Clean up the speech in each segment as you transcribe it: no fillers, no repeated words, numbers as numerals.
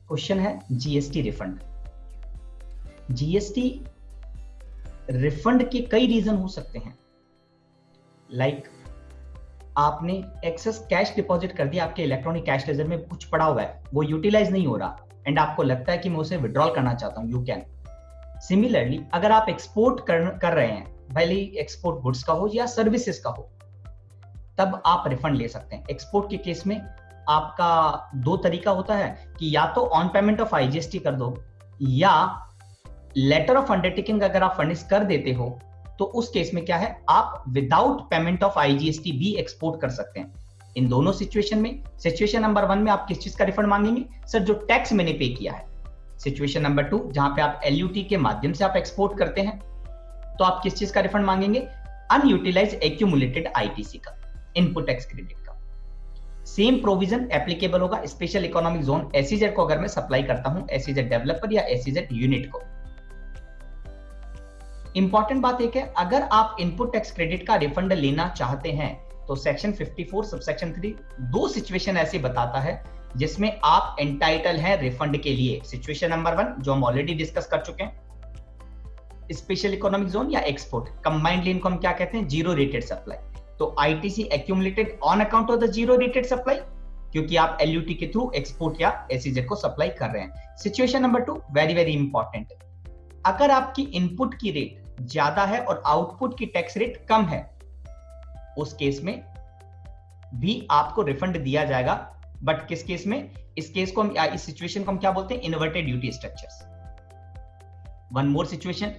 Question है GST refund. GST refund के कई रीजन हो सकते हैं। लाइक आपने एक्सेस कैश डिपॉजिट कर दिया, आपके इलेक्ट्रॉनिक कैश लेजर में कुछ पड़ा हुआ है, वो यूटिलाइज नहीं हो रहा एंड आपको लगता है कि मैं उसे विड्रॉल करना चाहता हूं, यू कैन। सिमिलरली अगर आप एक्सपोर्ट कर रहे हैं, भले ही एक्सपोर्ट गुड्स का हो या सर्विसेज का हो, तब आप रिफंड ले सकते हैं। एक्सपोर्ट के केस में आपका दो तरीका होता है कि या तो ऑन पेमेंट ऑफ आईजीएसटी कर दो, या लेटर ऑफ अंडरटेकिंग अगर आप फर्निश कर देते हो तो उस केस में क्या है, आप विदाउट पेमेंट ऑफ आईजीएसटी भी एक्सपोर्ट कर सकते हैं। इन दोनों सिचुएशन में, सिचुएशन नंबर 1 में आप किस चीज का रिफंड मांगेंगे? सर जो टैक्स मैंने पे किया है। सिचुएशन नंबर 2 जहां पे आप एलयूटी के माध्यम से आप एक्सपोर्ट करते हैं, तो आप किस चीज का रिफंड मांगेंगे? अनयूटिलाइज एक्यूमुलेटेड आईटीसी का, इनपुट टैक्स क्रेडिट का। सेम प्रोविजन एप्लीकेबल होगा स्पेशल इकोनॉमिक जोन एसईजेड को अगर मैं सप्लाई करता हूं, एसईजेड डेवलपर या एसईजेड यूनिट को। इंपॉर्टेंट बात एक है, अगर आप इनपुट टैक्स क्रेडिट का रिफंड लेना चाहते हैं तो सेक्शन 54 सबसेक्शन 3 दो सिचुएशन ऐसे बताता है जिसमें आप एंटाइटल हैं रिफंड के लिए। सिचुएशन नंबर 1 जो हम ऑलरेडी डिस्कस कर चुके हैं, स्पेशल इकोनॉमिक जोन या एक्सपोर्ट, कंबाइंडली इनको हम क्या कहते हैं? Zero rated supply. तो ITC accumulated on account of the zero rated supply, क्योंकि आप एलयूटी के थ्रू एक्सपोर्ट या एसईजेड को सप्लाई कर रहे हैं। Situation number 2 very very important, अगर आपकी इनपुट की रेट ज्यादा है और आउटपुट की टैक्स रेट कम है, उस केस में भी आपको रिफंड दिया जाएगा। बट किस केस में? इस केस को हम, इस सिचुएशन को हम क्या बोलते हैं? Inverted duty structures. One more situation,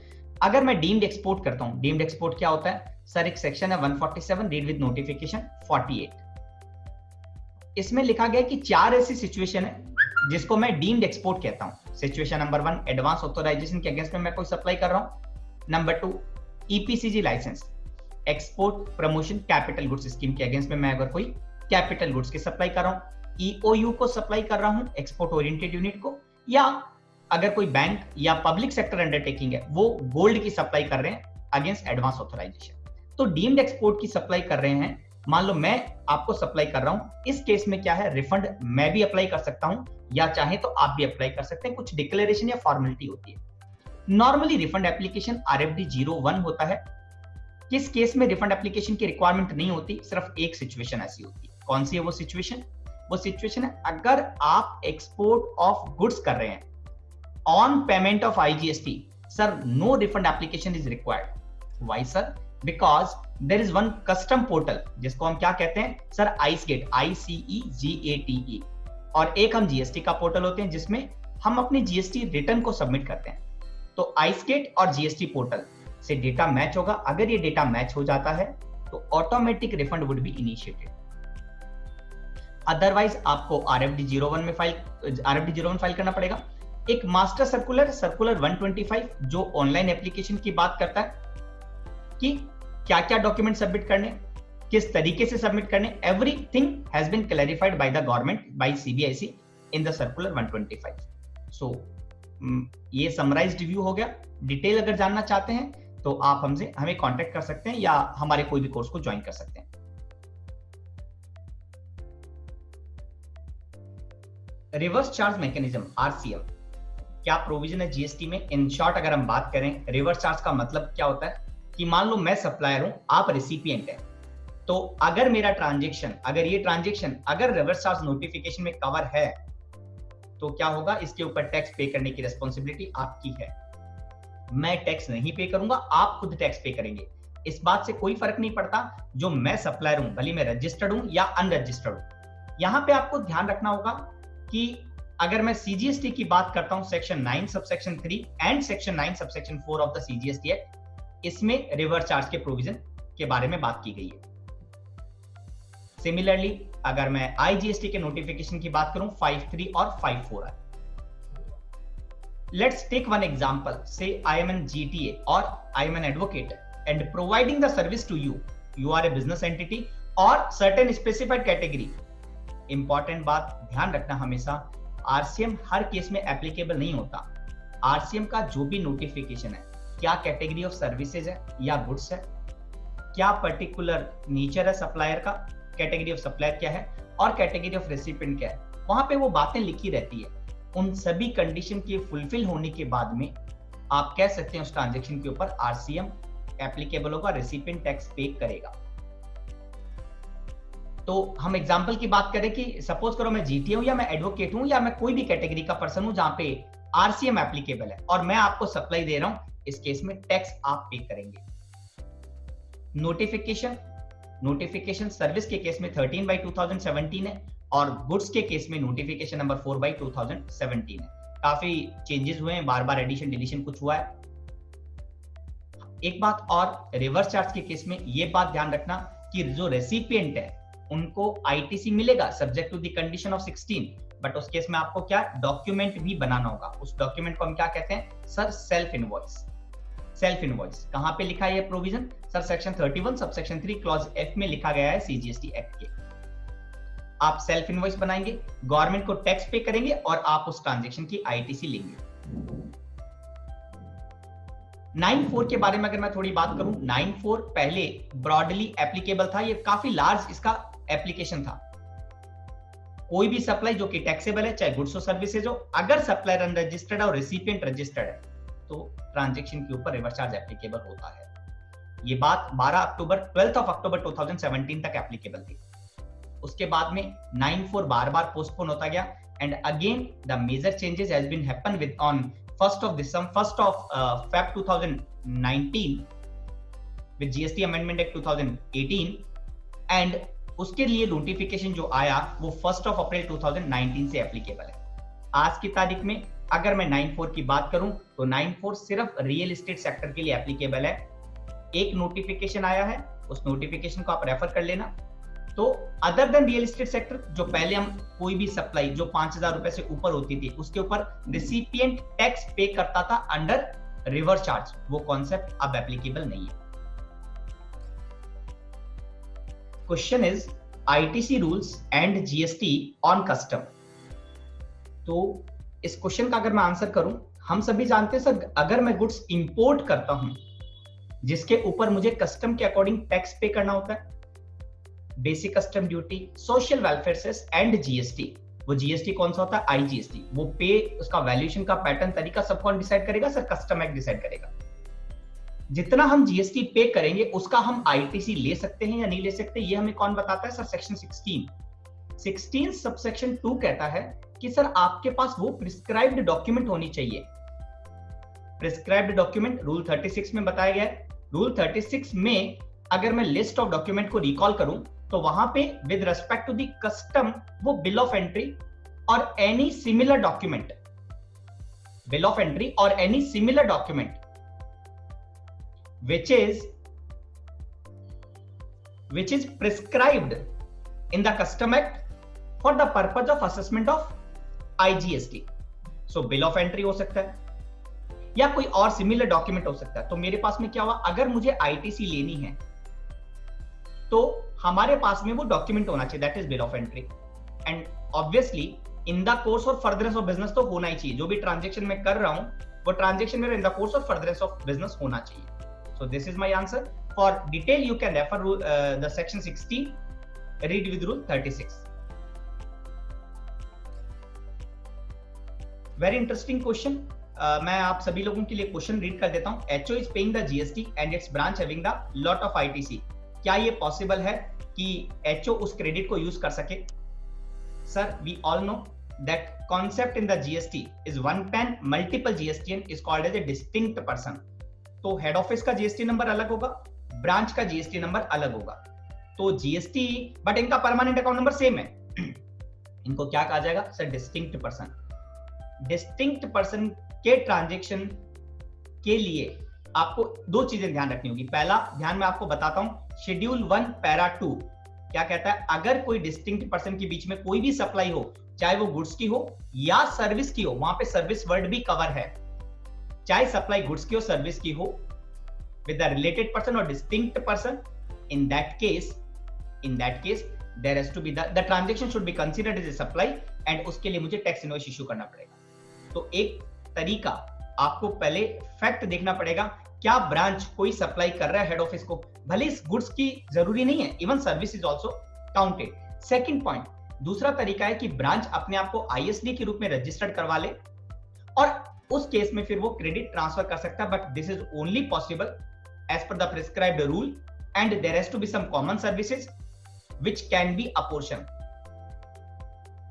अगर मैं डीम्ड एक्सपोर्ट करता हूं, डीम्ड एक्सपोर्ट क्या होता है? सर एक सेक्शन है 147 रीड विद नोटिफिकेशन 48, इसमें लिखा गया कि 4 ऐसी सिचुएशन है जिसको मैं डीम्ड एक्सपोर्ट कहता हूं। सिचुएशन नंबर 1 एडवांस ऑथराइजेशन के अगेंस्ट में मैं कोई सप्लाई कर रहा हूं। Number 2 EPCG licence, export promotion capital goods scheme के अगेंस्ट में मैं अगर कोई कैपिटल गुड्स की सप्लाई कर रहा हूं, ईओयू को सप्लाई कर रहा हूं, एक्सपोर्ट ओरिएंटेड यूनिट को, या अगर कोई बैंक या पब्लिक सेक्टर अंडरटेकिंग है वो गोल्ड की सप्लाई कर रहे हैं अगेंस्ट एडवांस ऑथराइजेशन। तो डीम्ड एक्सपोर्ट की सप्लाई कर रहे हैं, मान लो मैं आपको सप्लाई कर रहा हूं, इस केस में क्या है? रिफंड मैं भी अप्लाई कर सकता हूं या चाहे तो आप भी अप्लाई कर सकते हैं। कुछ डिक्लेरेशन या फॉर्मेलिटी होती है। नॉर्मली रिफंड एप्लीकेशन आरएफडी 01 होता है। किस केस में रिफंड एप्लीकेशन की रिक्वायरमेंट नहीं होती? सिर्फ एक सिचुएशन ऐसी होती है। कौन सी है वो सिचुएशन? वो सिचुएशन है अगर आप एक्सपोर्ट ऑफ गुड्स कर रहे हैं on payment of IGST, sir no refund application is required. Why sir? Because there is one custom portal जिसको हम क्या कहते हैं? सर आइसगेट, ICEGATE, और एक हम जीएसटी का पोर्टल होते हैं जिसमें हम अपनी जीएसटी रिटर्न को सबमिट करते हैं। तो आइसगेट और जीएसटी पोर्टल से डेटा मैच होगा। अगर ये डेटा मैच हो जाता है तो automatic refund would be initiated. Otherwise आपको आरएफडी 01 में फाइल करना पड़ेगा। एक मास्टर सर्कुलर 125 जो ऑनलाइन एप्लीकेशन की बात करता है कि क्या क्या डॉक्यूमेंट सबमिट करने, किस तरीके से सबमिट करने, everything has been clarified by the government by CBIC in the circular 125। So ये समराइज्ड व्यू हो गया। डिटेल अगर जानना चाहते हैं तो आप हमें कांटेक्ट कर सकते हैं या हमारे कोई भी कोर्स को ज्वाइन कर सकते हैं। रिवर्स चार्ज मैकेनिज्म आरसीएम क्या प्रोविजन है जीएसटी में? इन शॉर्ट अगर हम बात करें, रिवर्स चार्ज का मतलब क्या होता है कि मान लो मैं सप्लायर हूं, आप रेसिपिएंट हैं, तो अगर मेरा ट्रांजैक्शन, अगर रिवर्स चार्ज नोटिफिकेशन में कवर है तो क्या होगा? इसके ऊपर टैक्स पे करने की रिस्पॉन्सिबिलिटी आपकी है। मैं टैक्स नहीं पे करूंगा, आप खुद टैक्स पे करेंगे। इस बात से कोई फर्क नहीं पड़ता जो मैं सप्लायर हूं, भले मैं रजिस्टर्ड हूं या अनरजिस्टर्ड हूं। यहां पे आपको ध्यान रखना होगा कि अगर मैं सीजीएसटी की बात करता हूं, section 9 subsection 3 and section 9 subsection 4 of the CGST act, इसमें रिवर्स चार्ज के प्रोविजन के बारे में बात की गई है। सिमिलरली अगर मैं आईजीएसटी के नोटिफिकेशन की बात करूं, 53 और 54 है। लेट्स टेक वन एग्जांपल, से आई एम एन जीटीए और I am an advocate and providing the service to you, you are a business entity और सर्टेन स्पेसिफाइड कैटेगरी। इंपॉर्टेंट बात ध्यान रखना हमेशा, आरसीएम हर केस में एप्लीकेबल नहीं होता। आरसीएम का जो भी नोटिफिकेशन है, क्या कैटेगरी ऑफ सर्विसेज है या गुड्स है, क्या पर्टिकुलर नेचर है सप्लायर का, कैटेगरी ऑफ सप्लायर क्या है और कैटेगरी ऑफ रेसिपिएंट क्या है, वहां पे वो बातें लिखी रहती है। उन सभी कंडीशन के फुलफिल होने के बाद में आप कह सकते हैं उस ट्रांजैक्शन के ऊपर आरसीएम एप्लीकेबल होगा, रेसिपिएंट टैक्स पे करेगा। तो हम एग्जांपल की बात करें कि सपोज करो मैं जीटी हूं या मैं एडवोकेट हूं या मैं कोई भी कैटेगरी का पर्सन हूं जहां पे आरसीएम एप्लीकेबल है और मैं आपको सप्लाई दे रहा हूं, इस केस में टैक्स आप पे करेंगे। नोटिफिकेशन सर्विस के केस में 13/2017 है और गुड्स के केस में नोटिफिकेशन नंबर 4/2017 है। काफी चेंजेस हुए हैं, बार बार एडिशन डिलीशन कुछ हुआ है। एक बात और, रिवर्स चार्ज के केस में ये बात ध्यान रखना कि जो रेसिपिएंट है उनको आईटीसी मिलेगा subject to the condition of 16, but उस केस में आपको क्या डॉक्यूमेंट भी बनाना होगा। उस डॉक्यूमेंट को हम क्या कहते हैं sir? Self invoice. Self invoice कहां पे लिखा है ये provision? Sir section 31 subsection 3 clause F में लिखा गया है सीजीएसटी एक्ट के। आप सेल्फ इनवॉइस बनाएंगे, गवर्नमेंट को टैक्स पे करेंगे और आप उस ट्रांजैक्शन की आईटीसी लेंगे। 9(4) के बारे में अगर मैं थोड़ी बात करूं, 9(4) पहले ब्रॉडली एप्लीकेबल था, ये काफी लार्ज इसका एप्लीकेशन था। कोई भी सप्लाई जो कि टैक्सेबल है, चाहे गुड्स और सर्विसेज हो, अगर सप्लायर अनरजिस्टर्ड और रेसिपिएंट रजिस्टर्ड है तो ट्रांजैक्शन के ऊपर रिवर्स चार्ज एप्लीकेबल होता है। ये बात 12 अक्टूबर 2017 तक एप्लीकेबल थी। उसके बाद में 9(4) बार बार पोस्टपोन होता गया and again the major changes has been happen with on 1st of Feb 2019 with GST Amendment Act 2018 and उसके लिए नोटिफिकेशन जो आया वो 1st of April 2019 से एप्लीकेबल है। आज की तारीख में अगर मैं 9(4) की बात करूं तो 9(4) सिर्फ रियल एस्टेट सेक्टर के लिए एप्लीकेबल है। एक नोटिफिकेशन आया है, उस नोटिफिकेशन को आप रेफर कर लेना। तो other than real estate sector, जो पहले हम कोई भी सप्लाई जो 5,000 रुपए से ऊपर होती थी उसके ऊपर रिसिपिएंट टैक्स पे करता था अंडर रिवर्स चार्ज, वो कॉन्सेप्ट अब एप्लीकेबल नहीं है। Question is ITC rules and GST on custom. तो इस क्वेश्चन का अगर मैं आंसर करूं, हम सभी जानते हैं सर अगर मैं गुड्स इंपोर्ट करता हूं जिसके ऊपर मुझे कस्टम के अकॉर्डिंग टैक्स पे करना होता है, basic custom duty, social welfare cess and GST. वो जीएसटी कौन सा होता है? आईजीएसटी। वो पे, उसका वैल्यूएशन का पैटर्न तरीका सब कौन डिसाइड करेगा? सर कस्टम एक्ट डिसाइड करेगा। जितना हम जीएसटी पे करेंगे उसका हम आईटीसी ले सकते हैं या नहीं ले सकते, ये हमें कौन बताता है? सर सेक्शन 16 सबसेक्शन 2 कहता है कि सर आपके पास वो प्रिस्क्राइब्ड डॉक्यूमेंट होनी चाहिए। प्रिस्क्राइब्ड डॉक्यूमेंट रूल 36 में बताया गया है। रूल 36 में अगर मैं लिस्ट ऑफ डॉक्यूमेंट को रिकॉल करूं तो वहां पे with respect to the custom वो बिल ऑफ एंट्री और any similar document, bill of entry और any similar document which is prescribed in the Custom Act for the purpose of assessment of IGST. So bill of entry हो सकता है या कोई और similar document हो सकता है। तो मेरे पास में क्या हुआ, अगर मुझे आईटीसी लेनी है तो हमारे पास में वो डॉक्यूमेंट होना चाहिए, that is bill of entry. And obviously in the course और फर्दरेंस ऑफ बिजनेस तो होना ही चाहिए। जो भी ट्रांजेक्शन मैं कर रहा हूं वो ट्रांजेक्शन मेरा इन द कोर्स और फर्दरेंस ऑफ बिजनेस होना चाहिए। So this is my answer. For detail, you can refer the section 16. Read with rule 36. Very interesting question. मैं आप सभी लोगों के लिए क्वेश्चन रीड कर देता हूँ। HO is paying the GST and its branch having the lot of ITC. क्या ये पॉसिबल है कि HO उस क्रेडिट को यूज कर सके? Sir, we all know that concept in the GST is one PAN multiple GSTN is called as a distinct person. तो head office का जीएसटी नंबर अलग होगा, ब्रांच का जीएसटी नंबर अलग होगा। तो जीएसटी बट इनका परमानेंट अकाउंट नंबर सेम है। इनको क्या कहा जाएगा? Sir distinct person. Distinct person के ट्रांजैक्शन के लिए आपको दो चीजें ध्यान रखनी होगी। पहला ध्यान मैं आपको बताता हूं, शेड्यूल 1 पैरा 2 क्या कहता है? अगर कोई डिस्टिंक्ट पर्सन के बीच में कोई भी सप्लाई हो, चाहे वो गुड्स की हो या सर्विस की हो, वहां पे सर्विस वर्ड भी कवर है, चाहे सप्लाई गुड्स की हो सर्विस की हो, विद द रिलेटेड पर्सन और distinct person, in that case there has to be the transaction should be considered as a supply and उसके लिए मुझे टैक्स इनवॉइस इशू करना पड़ेगा। तो एक तरीका, आपको पहले फैक्ट देखना पड़ेगा, क्या ब्रांच कोई सप्लाई कर रहा है हेड ऑफिस को, भले इस गुड्स की जरूरी नहीं है, even service is also counted. Second point, दूसरा तरीका है कि ब्रांच अपने आप को आईएसडी के रूप में रजिस्टर्ड करवा ले और उस केस में फिर वो क्रेडिट ट्रांसफर कर सकता है, but this is only possible as per the prescribed rule and there has to be some common services which can be apportion.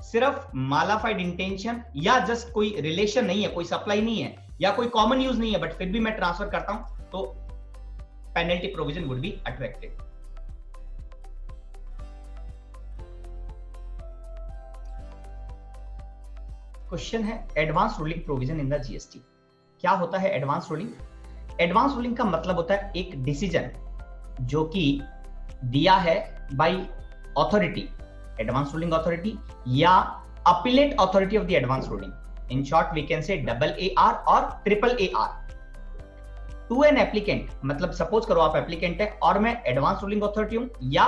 सिर्फ मालाफाइड इंटेंशन या जस्ट कोई रिलेशन नहीं है, कोई सप्लाई नहीं है या कोई कॉमन यूज नहीं है, बट फिर भी मैं ट्रांसफर करता हूं तो penalty provision would be attracted. Question है advance ruling provision in the GST. क्या होता है एडवांस रूलिंग? एडवांस रूलिंग का मतलब होता है एक डिसीजन जो कि दिया है by authority, advance ruling authority या appellate authority of the advance ruling. In short we can say AAR और AAAR टू एन एप्लीकेंट। मतलब सपोज करो आप एप्लीकेंट है और मैं एडवांस रूलिंग अथॉरिटी हूं या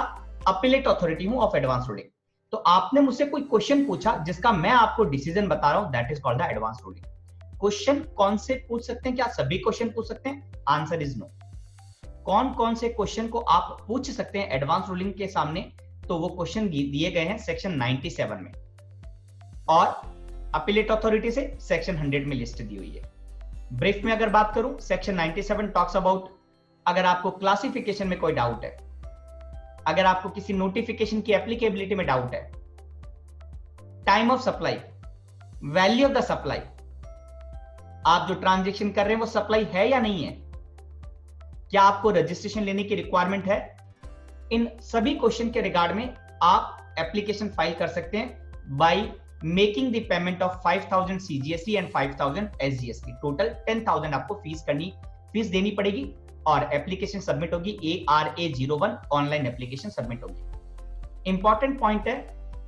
अपीलेट अथॉरिटी हूं ऑफ एडवांस रूलिंग, तो आपने मुझसे कोई क्वेश्चन पूछा जिसका मैं आपको डिसीजन बता रहा हूं, that is called the advance ruling. Question कौन से पूछ सकते हैं? क्या सभी क्वेश्चन पूछ सकते हैं? Answer is no. कौन कौन से क्वेश्चन को आप पूछ सकते हैं एडवांस रूलिंग के सामने? तो वो क्वेश्चन दिए गए हैं सेक्शन 97 में और अपीलेट अथॉरिटी से सेक्शन 100 में लिस्ट दी हुई है। ब्रीफ में अगर बात करूं, सेक्शन 97 टॉक्स अबाउट अगर आपको क्लासिफिकेशन में कोई डाउट है, अगर आपको किसी नोटिफिकेशन की एप्लीकेबिलिटी में डाउट है, time of supply, value of the supply, आप जो ट्रांजैक्शन कर रहे हैं वो सप्लाई है या नहीं है, क्या आपको रजिस्ट्रेशन लेने की रिक्वायरमेंट है, इन सभी क्वेश्चन के रिगार्ड में आप एप्लीकेशन फाइल कर सकते हैं by making the payment of 5000 CGST and 5000 SGST। Total 10,000 आपको फीस देनी पड़ेगी और एप्लीकेशन सबमिट होगी। ARA01 ऑनलाइन एप्लीकेशन सबमिट होगी। इंपॉर्टेंट पॉइंट है,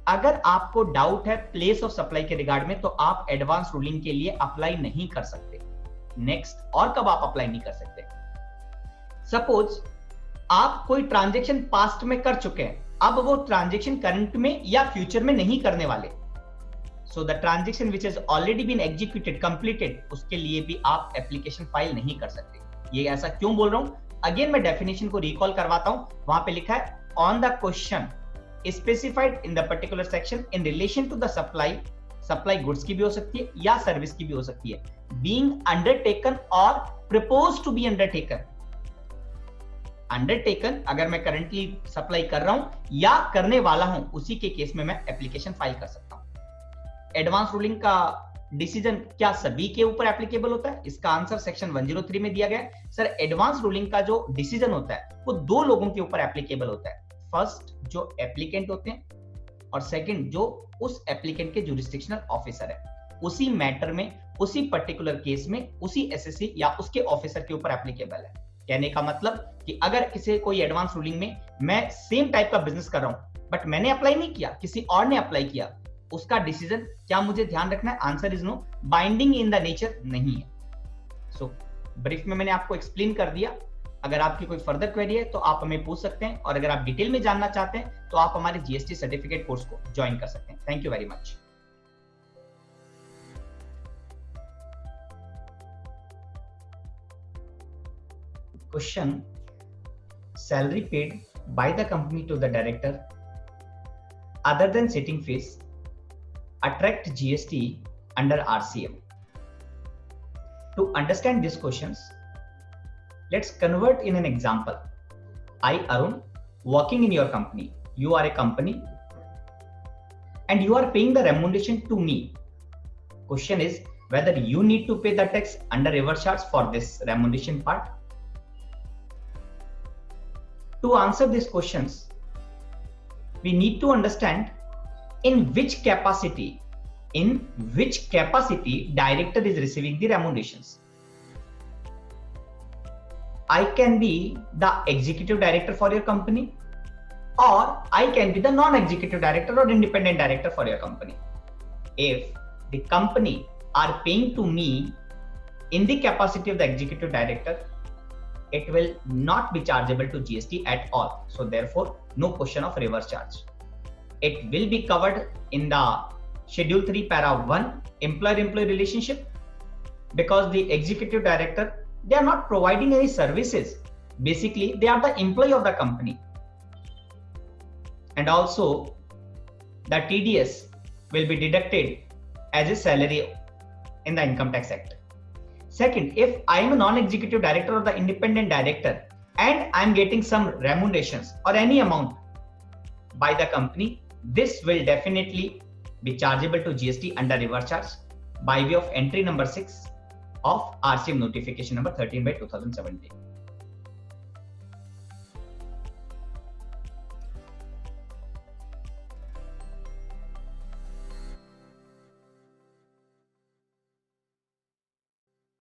अगर आपको डाउट है प्लेस ऑफ सप्लाई के रिगार्ड में तो आप एडवांस रूलिंग के लिए अप्लाई नहीं कर सकते। नेक्स्ट, और कब आप अप्लाई नहीं कर सकते? सपोज आप कोई ट्रांजैक्शन पास्ट में कर चुके हैं, अब वो ट्रांजैक्शन करंट में या फ्यूचर में नहीं करने वाले, so the transaction which is already been executed completed, उसके लिए भी आप एप्लीकेशन फाइल नहीं कर सकते। ये ऐसा क्यों बोल रहा हूं? अगेन मैं डेफिनेशन को रिकॉल करवाता हूं। वहां पे लिखा है on the question specified in the particular section in relation to the supply goods की भी हो सकती है या सर्विस की भी हो सकती है, बीइंग अंडरटेकन और propose to be undertaken. Undertaken अगर मैं करंटली सप्लाई कर रहा हूं या करने वाला हूं, उसी के केस में मैं एप्लीकेशन फाइल कर सकता हूं। एडवांस रूलिंग का डिसीजन क्या सभी के ऊपर एप्लीकेबल होता है? इसका आंसर सेक्शन 103 में दिया गया है। सर, एडवांस रूलिंग का जो डिसीजन होता है वो दो लोगों के ऊपर एप्लीकेबल होता है। फर्स्ट जो एप्लीकेंट होते हैं और सेकंड जो उस एप्लीकेंट के जुरिस्डिक्शनल ऑफिसर है। उसी मैटर में, उसी पर्टिकुलर केस में, उसी एसएससी या उसके ऑफिसर के ऊपर एप्लीकेबल है। कहने का मतलब कि अगर किसी कोई एडवांस रूलिंग में मैं सेम टाइप का बिजनेस कर रहा हूं बट मैंने अप्लाई नहीं किया, किसी और ने अप्लाई किया, उसका डिसीजन क्या मुझे ध्यान रखना है? Answer is no, binding in the nature नहीं है। सो ब्रीफ में मैंने आपको एक्सप्लेन कर दिया। अगर आपकी कोई फर्दर क्वेरी है तो आप हमें पूछ सकते हैं और अगर आप डिटेल में जानना चाहते हैं तो आप हमारे जीएसटी सर्टिफिकेट कोर्स को ज्वाइन कर सकते हैं। Thank you very much. Question, salary paid by the company to the director other than sitting fees attract GST under RCM. To understand these questions, let's convert in an example. I, Arun, working in your company. You are a company and you are paying the remuneration to me. Question is whether you need to pay the tax under reverse charge for this remuneration part. To answer these questions, we need to understand in which capacity director is receiving the remunerations. I can be the executive director for your company or I can be the non-executive director or independent director for your company. If the company are paying to me in the capacity of the executive director, it will not be chargeable to GST at all. So therefore no question of reverse charge. It will be covered in the Schedule 3 Para 1 employer-employee relationship because the executive director, they are not providing any services. Basically, they are the employee of the company. And also, the TDS will be deducted as a salary in the Income Tax Act. Second, if I am a non-executive director or the independent director and I am getting some remunerations or any amount by the company, this will definitely be chargeable to GST under reverse charge by way of entry number 6 of RCM notification number 13/2017.